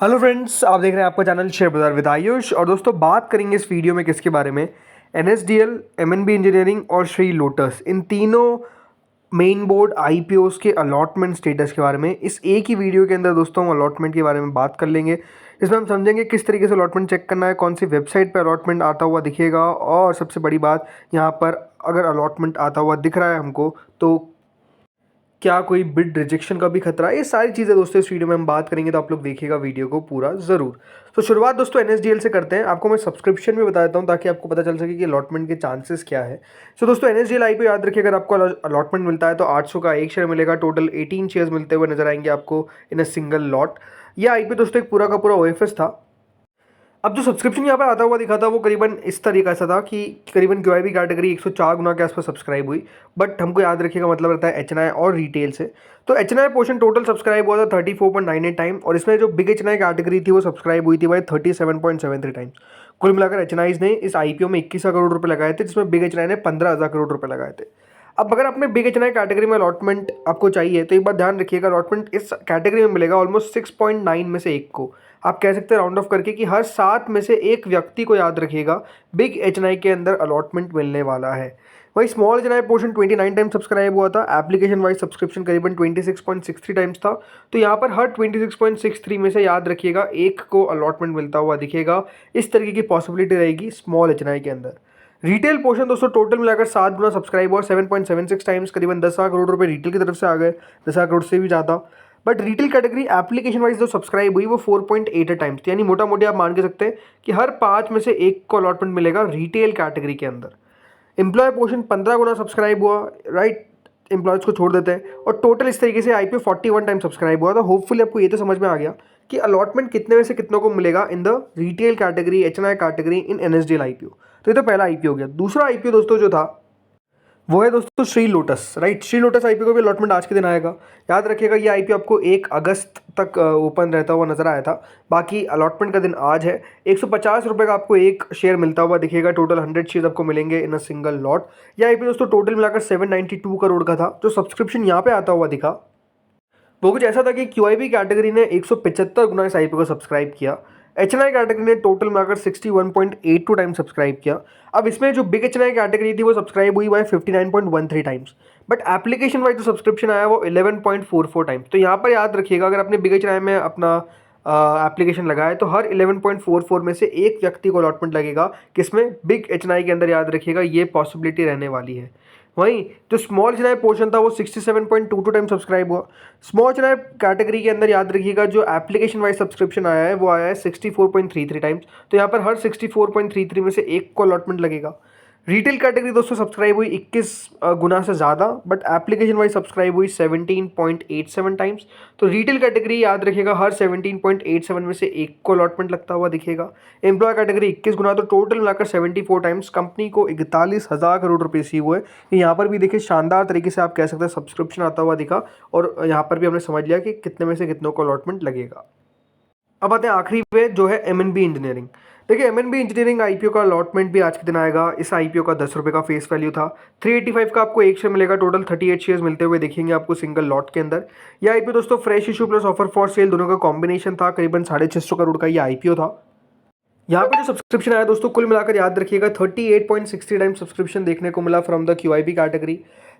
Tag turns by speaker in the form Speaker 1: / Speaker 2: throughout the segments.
Speaker 1: Hello friends, आप देख रहे हैं आपका चैनल शेयर बाजार विद आयुष। और दोस्तों, बात करेंगे इस वीडियो में किसके बारे में? एनएसडीएल, एमएनबी इंजीनियरिंग और श्री लोटस, इन तीनों मेन बोर्ड आईपीओस के अलॉटमेंट स्टेटस के बारे में इस एक ही वीडियो के अंदर दोस्तों हम अलॉटमेंट के बारे में बात कर लेंगे। इसमें हम समझेंगे किस तरीके से अलॉटमेंट चेक करना है, कौन सी वेबसाइट पर अलॉटमेंट आता हुआ दिखेगा, और सबसे बड़ी बात यहाँ पर अगर अलॉटमेंट आता हुआ दिख रहा है हमको तो क्या कोई बिड रिजेक्शन का भी खतरा है। ये सारी चीज़ें दोस्तों इस वीडियो में हम बात करेंगे, तो आप लोग देखिएगा वीडियो को पूरा ज़रूर। तो शुरुआत दोस्तों एनएसडीएल से करते हैं। आपको मैं सब्सक्रिप्शन भी बता देता हूँ ताकि आपको पता चल सके कि अलॉटमेंट के चांसेस क्या है। तो दोस्तों एनएसडीएल आईपीओ याद रखिए, अगर आपको अलॉटमेंट मिलता है तो 800 का एक शेयर मिलेगा। टोटल 18 शेयर्स मिलते हुए नजर आएंगे आपको इन अ सिंगल लॉट। यह आईपीओ दोस्तों एक पूरा का पूरा ओएफएस था। अब जो सब्सक्रिप्शन यहाँ पर आता हुआ दिखा था वो करीबन इस तरीका से था कि करीबन क्यूआईबी कैटेगरी 104 गुना के आसपास सब्सक्राइब हुई। बट हमको याद रखिएगा मतलब रहता है एचएनआई और रिटेल से। तो एचएनआई पोर्शन टोटल सब्सक्राइब हुआ था 34.98 टाइम, और इसमें जो बिग एचएनआई कैटेगरी थी वो सब्सक्राइब हुई थी भाई 37.73 टाइम्स। कुल मिलाकर एचएनआईज ने इस आईपीओ में 21 करोड़ रुपये लगाए थे, जिसमें बिग एचएनआई ने 15,000 करोड़ रुपये लगाए थे। अब अगर आपने बिग एचएनआई कैटेगरी में अलॉटमेंट आपको चाहिए तो एक बात ध्यान रखिएगा, अलॉटमेंट इस कैटेगरी में मिलेगा ऑलमोस्ट 6.9 में से एक को। आप कह सकते हैं राउंड ऑफ करके कि हर 7 में से एक व्यक्ति को याद रखिएगा बिग एचएनआई के अंदर अलॉटमेंट मिलने वाला है। वही small HNI portion 29 time subscribe हुआ था। एप्लीकेशन वाइज सब्सक्रिप्शन करीबन 26.63 टाइम्स था। तो यहाँ पर हर 26.63 में से याद रखिएगा एक को अलॉटमेंट मिलता हुआ दिखेगा। इस तरीके की पॉसिबिलिटी रहेगी स्मॉल एचएनआई के अंदर। रिटेल पोर्शन दोस्तों टोटल मिलाकर 7 गुना सब्सक्राइब हुआ 7.76 टाइम्स, करीबन 10 करोड़ रुपए रिटेल की तरफ से आ गए, 10 करोड़ से भी ज़्यादा। But retail category application wise जो सब्सक्राइब हुई वो 4.8 टाइम्स थी, यानी मोटा मोटी आप मान के सकते हैं कि हर 5 में से एक को अलॉटमेंट मिलेगा रिटेल कैटेगरी के अंदर। एम्प्लॉय पोर्शन 15 गुना सब्सक्राइब हुआ, राइट, एम्प्लॉयज़ को छोड़ देते हैं। और टोटल इस तरीके से आईपीओ 41 टाइम सब्सक्राइब हुआ। तो होपफुली आपको ये तो समझ में आ गया कि अलॉटमेंट कितने में से कितनों को मिलेगा in the retail category, HNI category in NSDL IPO. तो ये तो पहला आईपीओ हो गया। दूसरा आईपीओ दोस्तों जो था वो है दोस्तों Shri lotus, right. Shri lotus IPO को भी अलॉटमेंट आज के दिन आएगा। याद रखिएगा ये आईपीओ आपको 1 अगस्त तक ओपन रहता हुआ नजर आया था। बाकी अलॉटमेंट का दिन आज है। 150 रुपये का आपको एक शेयर मिलता हुआ दिखेगा। टोटल 100 शेयर आपको मिलेंगे इन अ सिंगल लॉट। यह आईपीओ दोस्तों टोटल मिलाकर 792 करोड़ का था। जो सब्सक्रिप्शन यहाँ पे आता हुआ दिखा वो कुछ ऐसा था कि क्यूआईबी कैटेगरी ने 175 गुना इस आईपीओ को सब्सक्राइब किया। एचएनआई कैटेगरी ने टोटल मिलाकर 61.82 टाइम सब्सक्राइब किया। अब इसमें जो बिग एचएनआई कैटेगरी थी वो सब्सक्राइब हुई by 59.13 times. But application wise जो सब्सक्रिप्शन आया वो 11.44 टाइम्स। तो यहाँ पर याद रखिएगा, अगर आपने बिग एचएनआई में अपना एप्लीकेशन लगाया तो हर 11.44 में से एक व्यक्ति को अलॉटमेंट लगेगा, किसमें? बिग एचएनआई के अंदर। याद रखिएगा ये पॉसिबिलिटी रहने वाली है। वहीं जो स्मॉल एचएनआई पोर्शन था वो 67.22 टाइम सब्सक्राइब हुआ। स्मॉल एचएनआई कैटेगरी के अंदर याद रखिएगा जो एप्लीकेशन वाइज सब्सक्रिप्शन आया है वो आया है 64.33 टाइम्स। तो यहाँ पर हर 64.33 में से एक को अलॉटमेंट लगेगा। रिटेल कैटेगरी दोस्तों सब्सक्राइब हुई 21 गुना से ज़्यादा, बट एप्लीकेशन वाइज सब्सक्राइब हुई 17.87 टाइम्स। तो रिटेल कैटेगरी याद रखिएगा हर 17.87 में से एक को अलॉटमेंट लगता हुआ दिखेगा। एम्प्लॉय कैटेगरी 21 गुना, तो टोटल मिलाकर 74 टाइम्स कंपनी को 41,000 करोड़ रुपये रिसीव हुए। यहाँ पर भी देखिए शानदार तरीके से आप कह सकते हैं सब्सक्रिप्शन आता हुआ दिखा, और यहाँ पर भी हमने समझ लिया कि कितने में से कितनों को अलॉटमेंट लगेगा। अब आते हैं आखिरी पे जो है एमएनबी इंजीनियरिंग। देखिए एमएनबी इंजीनियरिंग आईपीओ का अलॉटमेंट भी आज के दिन आएगा। इस आईपीओ का 10 रुपये का फेस वैल्यू था। 385 का आपको एक शेयर मिलेगा। टोटल 38 शेयर्स मिलते हुए दिखेंगे आपको सिंगल लॉट के अंदर। यह आईपीओ दोस्तों fresh issue plus offer for sale दोनों का कॉम्बिनेशन था। करीबन 650 करोड़ का ये आईपीओ था। यहाँ पे जो सब्सक्रिप्शन आया दोस्तों कुल मिलाकर याद रखिएगा 38.60 टाइम सब्सक्रिप्शन देखने को मिला from the QIB category.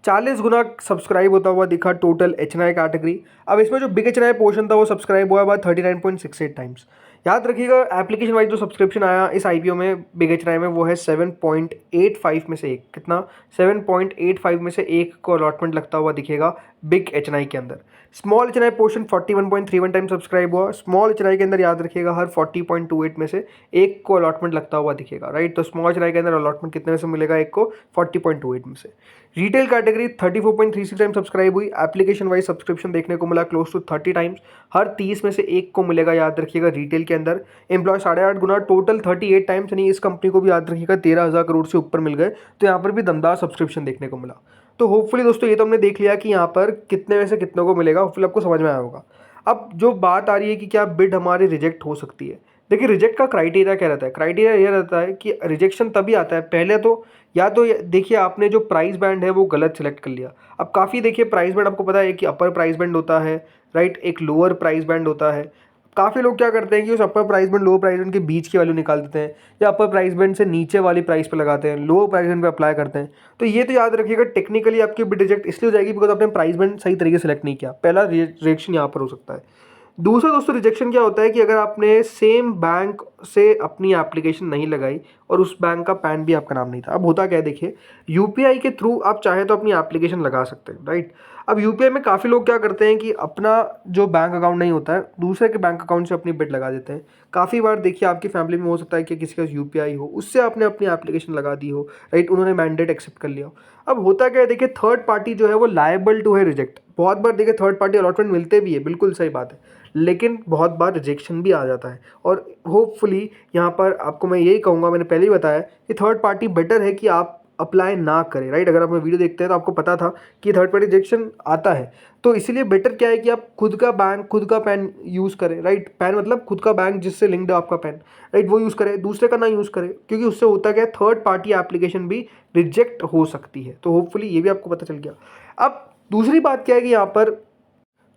Speaker 1: 40 Guna subscribe होता हुआ दिखा टोटल एचएनआई कैटेगरी। अब इसमें जो बिग एचएनआई पोर्शन था वो सब्सक्राइब हुआ है 39.68 टाइम्स। याद रखिएगा एप्लीकेशन वाइज जो सब्सक्रिप्शन आया इस आईपीओ में बिग एचएनआई में वो है 7.85 में से एक। कितना? 7.85 में से एक को अलॉटमेंट लगता हुआ दिखेगा बिग एचएनआई के अंदर। Small HNI portion 41.31 time subscribe हुआ। स्मॉल एचएनआई के अंदर याद रखिएगा हर 40.28 में से एक को अलॉटमेंट लगता हुआ दिखेगा, राइट। तो स्मॉल एचएनआई के अंदर अलॉटमेंट कितने में से मिलेगा? एक को 40.28 में से। रिटेल कैटेगरी 34.36 टाइम सब्सक्राइब हुई। एप्लीकेशन वाइज सब्सक्रिप्शन देखने को मिला क्लोज टू 30 टाइम्स। हर 30 में से एक को मिलेगा याद रखिएगा रिटेल के अंदर। एम्प्लॉय 8.5 गुना, टोटल 38 टाइम्स, यानी इस कंपनी को भी याद रखिएगा 13,000 करोड़ से ऊपर मिल गए। तो यहाँ पर भी दमदार सब्सक्रिप्शन देखने को मिला। तो होपफुली दोस्तों ये तो हमने देख लिया कि यहाँ पर कितने में से कितनों को मिलेगा। होपफुली आपको समझ में आया होगा। अब जो बात आ रही है कि क्या बिड हमारी रिजेक्ट हो सकती है। देखिए रिजेक्ट का क्राइटेरिया क्या रहता है? क्राइटेरिया ये रहता है कि रिजेक्शन तभी आता है पहले तो या तो देखिए आपने जो प्राइस बैंड है वो गलत सिलेक्ट कर लिया। अब काफ़ी देखिए प्राइस बैंड आपको पता है कि अपर प्राइस बैंड होता है, राइट, एक लोअर प्राइस बैंड होता है। काफ़ी लोग क्या करते हैं कि उस upper price band lower price band के बीच की वैल्यू निकाल देते हैं, या अपर प्राइस बैंड से नीचे वाली प्राइस पे लगाते हैं, लोअर प्राइस बैंड पे अप्लाई करते हैं। तो ये तो याद रखिएगा, टेक्निकली आपकी बिड रिजेक्ट इसलिए हो जाएगी बिकॉज आपने प्राइस बैंड सही तरीके से सेलेक्ट नहीं किया। पहला रिजेक्शन यहाँ पर हो सकता है। दूसरा दोस्तों रिजेक्शन क्या होता है कि अगर आपने सेम बैंक से अपनी एप्लीकेशन नहीं लगाई और उस बैंक का पैन भी आपका नाम नहीं था। अब होता क्या है, देखिए यूपीआई के थ्रू आप चाहे तो अपनी एप्लीकेशन लगा सकते हैं, राइट। अब यूपीआई में काफ़ी लोग क्या करते हैं कि अपना जो बैंक अकाउंट नहीं होता है दूसरे के बैंक अकाउंट से अपनी बिड लगा देते हैं। काफ़ी बार देखिए आपकी फैमिली में हो सकता है कि किसी का यूपीआई हो, उससे आपने अपनी एप्लीकेशन लगा दी हो, राइट, उन्होंने मैंडेट एक्सेप्ट कर लिया हो। अब होता क्या है, देखिए थर्ड पार्टी जो है वो लायबल टू है रिजेक्ट। बहुत बार देखिए थर्ड पार्टी अलॉटमेंट मिलते भी है, बिल्कुल सही बात है, लेकिन बहुत बार रिजेक्शन भी आ जाता है। और होपफुली यहाँ पर आपको मैं यही कहूँगा, मैंने पहले ही बताया कि थर्ड पार्टी बेटर है कि आप अप्लाई ना करें, राइट। अगर आप मेरी वीडियो देखते हैं तो आपको पता था कि थर्ड पार्टी रिजेक्शन आता है, तो इसीलिए बेटर क्या है कि आप खुद का बैंक, खुद का पैन यूज़ करें, राइट। पैन मतलब खुद का बैंक जिससे लिंक्ड है आपका पैन, राइट, वो यूज़ करें, दूसरे का ना यूज़ करें, क्योंकि उससे होता क्या है, थर्ड पार्टी एप्लीकेशन भी रिजेक्ट हो सकती है। तो होपफुली ये भी आपको पता चल गया। अब दूसरी बात क्या है कि यहाँ पर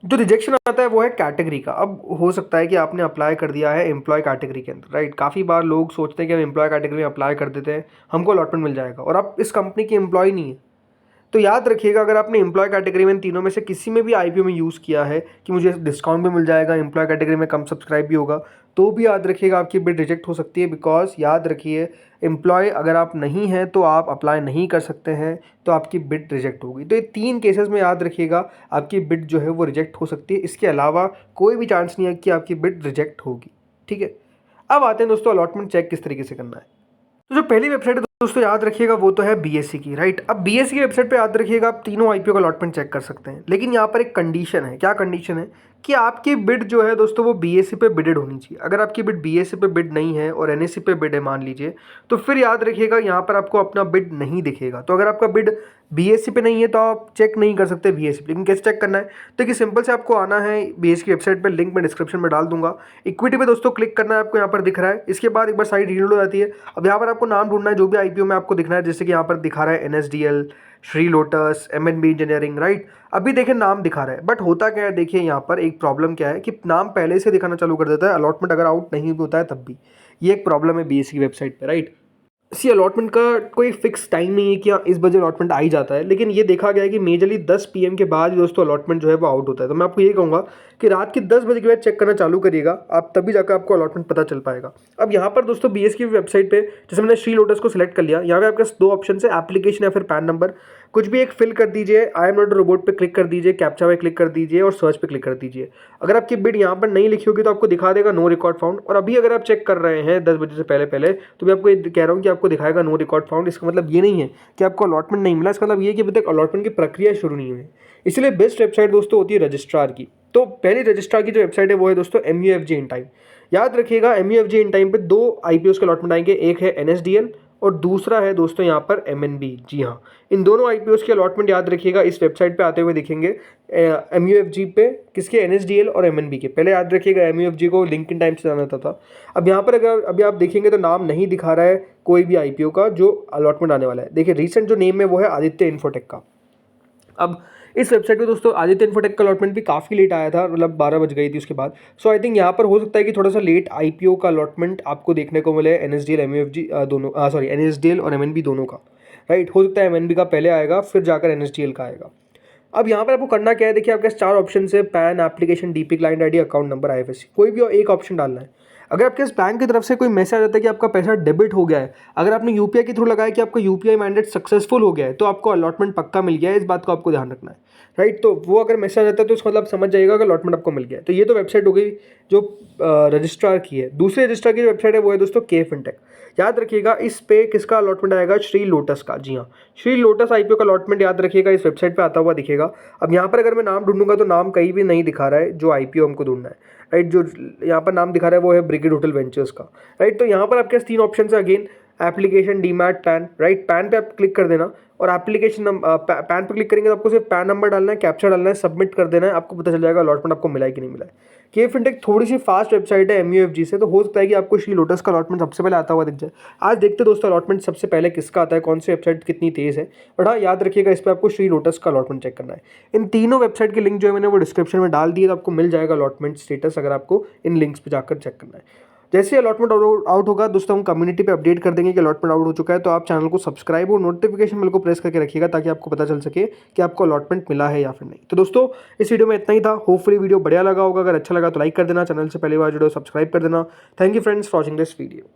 Speaker 1: जो रिजेक्शन आता है वो है कैटेगरी का। अब हो सकता है कि आपने अप्लाई कर दिया है एम्प्लॉय कैटेगरी के अंदर, राइट। काफ़ी बार लोग सोचते हैं कि हम एम्प्लॉय कैटेगरी में अप्लाई कर देते हैं, हमको अलॉटमेंट मिल जाएगा, और आप इस कंपनी की एम्प्लॉय नहीं है। तो याद रखिएगा, अगर आपने एम्प्लॉय कैटेगरी में इन तीनों में से किसी में भी आईपीओ में यूज़ किया है कि मुझे डिस्काउंट भी मिल जाएगा, एम्प्लॉय कैटेगरी में कम सब्सक्राइब भी होगा, तो भी याद रखिएगा आपकी बिड रिजेक्ट हो सकती है। बिकॉज याद रखिए, एम्प्लॉय अगर आप नहीं हैं तो आप अप्लाई नहीं कर सकते हैं, तो आपकी बिड रिजेक्ट होगी। तो ये 3 केसेस में याद रखिएगा आपकी बिड जो है वो रिजेक्ट हो सकती है। इसके अलावा कोई भी चांस नहीं है कि आपकी बिड रिजेक्ट होगी, ठीक है। अब आते हैं दोस्तों अलॉटमेंट चेक किस तरीके से करना है। तो जो पहली वेबसाइट है दोस्तों याद रखिएगा वो तो है बीएससी की, राइट। अब बीएससी की वेबसाइट पे याद रखिएगा आप तीनों आईपीओ का अलॉटमेंट चेक कर सकते हैं, लेकिन यहाँ पर एक कंडीशन है। क्या कंडीशन है कि आपकी बिड जो है दोस्तों वो बीएससी पे बिडेड होनी चाहिए। अगर आपकी बिड बीएससी पे बिड नहीं है और एनएससी पे बिड है मान लीजिए, तो फिर याद रखिएगा यहाँ पर आपको अपना बिड नहीं दिखेगा। तो अगर आपका बिड बीएससी पे नहीं है तो आप चेक नहीं कर सकते बीएससी पे। लेकिन कैसे चेक करना है, तो कि सिंपल से आपको आना है बीएससी की वेबसाइट पे, लिंक मैं डिस्क्रिप्शन में डाल दूंगा। इक्विटी पे दोस्तों क्लिक करना है, आपको यहाँ पर दिख रहा है। इसके बाद एक बार साइट रीलोड हो जाती है। अब यहाँ पर आपको नाम ढूंढना है जो भी आईपीओ में आपको दिखना है, जैसे कि यहाँ पर दिखा रहा है एनएसडीएल, श्री लोटस, एमएनबी इंजीनियरिंग, राइट। अभी देखिए नाम दिखा रहा है, बट होता क्या है, देखिए यहाँ पर एक प्रॉब्लम क्या है कि नाम पहले से दिखाना चालू कर देता है, अलॉटमेंट अगर आउट नहीं होता है तब भी। ये एक प्रॉब्लम है बीएससी की वेबसाइट पे, राइट। सी अलॉटमेंट का कोई फिक्स टाइम नहीं है कि इस बजे अलॉटमेंट आ ही जाता है, लेकिन ये देखा गया है कि मेजरली 10 PM के बाद दोस्तों अलॉटमेंट जो है वो आउट होता है। तो मैं आपको ये कहूँगा कि रात के 10 बजे के बाद चेक करना चालू करिएगा आप, तभी जाकर आपको अलॉटमेंट पता चल पाएगा। अब यहाँ पर दोस्तों बीएस की वेबसाइट पे जैसे मैंने श्री लोटस को सिलेक्ट कर लिया, यहाँ पे आपके पास 2 ऑप्शन है, एप्लीकेशन या फिर पैन नंबर। कुछ भी एक फिल कर दीजिए, आई एम नॉट रोबोट पे क्लिक कर दीजिए, कैप्चा पे क्लिक कर दीजिए और सर्च पे क्लिक कर दीजिए। अगर आपकी बिड यहाँ पर नहीं लिखी होगी तो आपको दिखा देगा नो रिकॉर्ड फाउंड। और अभी अगर आप चेक कर रहे हैं 10 बजे से पहले पहले, तो मैं आपको ये कह रहा हूँ कि आपको दिखाएगा नो रिकॉर्ड फाउंड। इसका मतलब ये नहीं है कि आपको अलॉटमेंट नहीं मिला, इसका मतलब ये कि अभी तक अलॉटमेंट की प्रक्रिया शुरू नहीं हुई। इसलिए बेस्ट वेबसाइट दोस्तों होती है रजिस्ट्रार की। तो पहली रजिस्ट्रार की जो वेबसाइट है वो है दोस्तों MUFG इन टाइम। याद रखिएगा MUFG इन टाइम पे 2 आईपीओ के अलॉटमेंट आएंगे, एक है एनएसडीएल और दूसरा है दोस्तों यहाँ पर MNB। जी हाँ, इन दोनों आईपीओ के अलॉटमेंट याद रखिएगा इस वेबसाइट पे आते हुए दिखेंगे। MUFG पे किसके, NSDL और MNB के। पहले याद रखिएगा MUFG को लिंक्डइन टाइम से जाना था। अब यहाँ पर अगर अभी आप देखेंगे तो नाम नहीं दिखा रहा है कोई भी आईपीओ का जो अलॉटमेंट आने वाला है। देखिए रिसेंट जो नेम है वो है आदित्य इन्फोटेक का। अब इस वेबसाइट पे दोस्तों आदित्य इन्फोटेक का अलॉटमेंट भी काफ़ी लेट आया था, मतलब 12 बज गई थी उसके बाद। सो आई थिंक यहाँ पर हो सकता है कि थोड़ा सा लेट आईपीओ का अलॉटमेंट आपको देखने को मिले, NSDL MUFG दोनों, सॉरी NSDL और MNB दोनों का, राइट। हो सकता है MNB का पहले आएगा फिर जाकर NSDL का आएगा। अब यहाँ पर आपको करना क्या है, देखिए आपके पास 4 ऑप्शन है, pan, application, DP, client ID, account number, IFSC। कोई भी एक ऑप्शन डालना है। अगर आपके पास बैंक की तरफ से कोई मैसेज आ जाता है कि आपका पैसा डेबिट हो गया है, अगर आपने यूपीआई के थ्रू लगाया कि आपका यूपीआई मैंडेट सक्सेसफुल हो गया है, तो आपको अलॉटमेंट पक्का मिल गया है। इस बात को आपको ध्यान रखना है, राइट। तो वो अगर मैसेज आता है तो उसका मतलब समझ जाइएगा कि अलॉटमेंट आपको मिल गया है। तो ये तो वेबसाइट हो गई जो रजिस्ट्रार की है। दूसरे रजिस्ट्रार की जो वेबसाइट है वो है दोस्तों के फिनटेक। याद रखिएगा इस पे किसका अलॉटमेंट आएगा, श्री लोटस का। जी हाँ, श्री लोटस आईपीओ का अलॉटमेंट याद रखिएगा इस वेबसाइट पे आता हुआ दिखेगा। अब यहाँ पर अगर मैं नाम ढूंढूंगा तो नाम कहीं भी नहीं दिखा रहा है जो आईपीओ हमको ढूंढना है, राइट। जो यहाँ पर नाम दिखा रहा है वो है ब्रिगेड होटल वेंचर्स का, राइट। तो यहाँ पर आपके पास 3 ऑप्शन है again, application, demat, pan, right. Pan पे आप क्लिक कर देना, और एप्लीकेशन पैन पर क्लिक करेंगे तो आपको सिर्फ पैन नंबर डालना है, कैप्चा डालना है, सबमिट कर देना है, आपको पता चल जाएगा अलॉटमेंट आपको मिला है कि नहीं मिला है। के फिनटेक थोड़ी सी फास्ट वेबसाइट है MUFG से, तो हो सकता है कि आपको श्री लोटस का अलॉटमेंट सबसे पहले आता हुआ दिख जाए। आज देखते दोस्तों अलॉटमेंट सबसे पहले किसका आता है, कौन सी वेबसाइट कितनी तेज़ है। बट हाँ याद रखिएगा इस पर आपको श्री लोटस का अलॉटमेंट चेक करना है। इन तीनों वेबसाइट के लिंक जो है मैंने वो डिस्क्रिप्शन में डाल दिए, तो आपको मिल जाएगा अलॉटमेंट स्टेटस, अगर आपको इन लिंक्स पर जाकर चेक करना है। जैसे अलॉटमेंट आउट होगा दोस्तों हम कम्युनिटी पे अपडेट कर देंगे कि अलॉटमेंट आउट हो चुका है, तो आप चैनल को सब्सक्राइब और नोटिफिकेशन बेल को प्रेस करके रखिएगा ताकि आपको पता चल सके कि आपको अलॉटमेंट मिला है या फिर नहीं। तो दोस्तों इस वीडियो में इतना ही था, होपफुली वीडियो बढ़िया लगा होगा। अगर अच्छा लगा तो लाइक कर देना, चैनल से पहली बार जुड़े हो सब्सक्राइब कर देना। Thank you friends for watching this video.